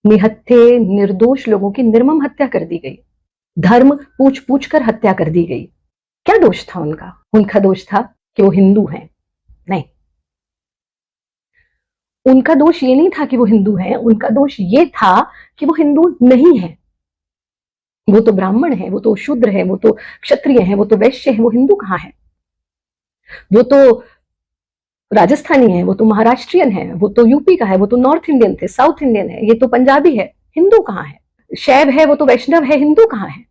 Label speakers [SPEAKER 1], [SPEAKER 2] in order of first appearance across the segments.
[SPEAKER 1] निहत्थे निर्दोष लोगों की निर्मम हत्या कर दी गई, धर्म पूछ पूछ कर हत्या कर दी गई। क्या दोष था उनका? उनका दोष था कि वो हिंदू हैं? नहीं, उनका दोष ये नहीं था कि वो हिंदू हैं, उनका दोष ये था कि वो हिंदू नहीं है। वो तो ब्राह्मण है, वो तो शूद्र है, वो तो क्षत्रिय है, वो तो वैश्य है, वो हिंदू कहाँ है? वो तो राजस्थानी है, वो तो महाराष्ट्रियन है, वो तो यूपी का है, वो तो नॉर्थ इंडियन थे, साउथ इंडियन है, ये तो पंजाबी है, हिंदू कहाँ है? शैव है, वो तो वैष्णव है, हिंदू कहाँ है?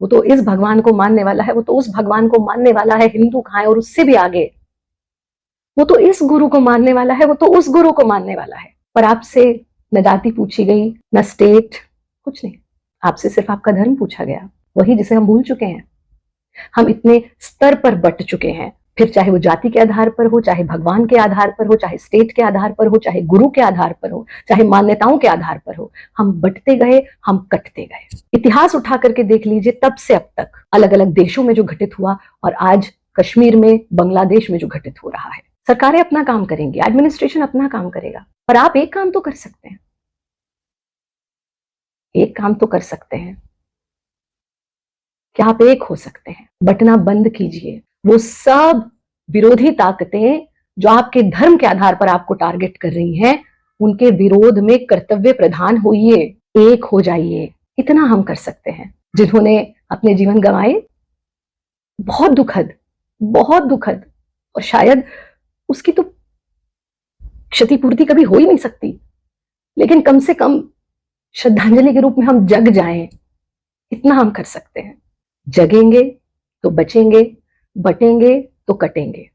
[SPEAKER 1] वो तो इस भगवान को मानने वाला है, वो तो उस भगवान को मानने वाला है, हिंदू कहाँ है? और उससे भी आगे, वो तो इस गुरु को मानने वाला है, वो तो उस गुरु को मानने वाला है। पर आपसे न जाति पूछी गई, न स्टेट, कुछ नहीं। आपसे सिर्फ आपका धर्म पूछा गया, वही जिसे हम भूल चुके हैं। हम इतने स्तर पर बट चुके हैं, फिर चाहे वो जाति के आधार पर हो, चाहे भगवान के आधार पर हो, चाहे स्टेट के आधार पर हो, चाहे गुरु के आधार पर हो, चाहे मान्यताओं के आधार पर हो, हम बटते गए, हम कटते गए। इतिहास उठा करके देख लीजिए, तब से अब तक अलग अलग देशों में जो घटित हुआ और आज कश्मीर में, बांग्लादेश में जो घटित हो रहा है। सरकारें अपना काम करेंगी, एडमिनिस्ट्रेशन अपना काम करेगा, पर आप एक काम तो कर सकते हैं, एक काम तो कर सकते हैं। क्या आप एक हो सकते हैं? बटना बंद कीजिए। वो सब विरोधी ताकतें जो आपके धर्म के आधार पर आपको टारगेट कर रही हैं, उनके विरोध में कर्तव्य प्रधान होइए, एक हो जाइए। इतना हम कर सकते हैं। जिन्होंने अपने जीवन गंवाए, बहुत दुखद, बहुत दुखद, और शायद उसकी तो क्षतिपूर्ति कभी हो ही नहीं सकती, लेकिन कम से कम श्रद्धांजलि के रूप में हम जग जाएं, इतना हम कर सकते हैं। जगेंगे तो बचेंगे, बटेंगे तो कटेंगे।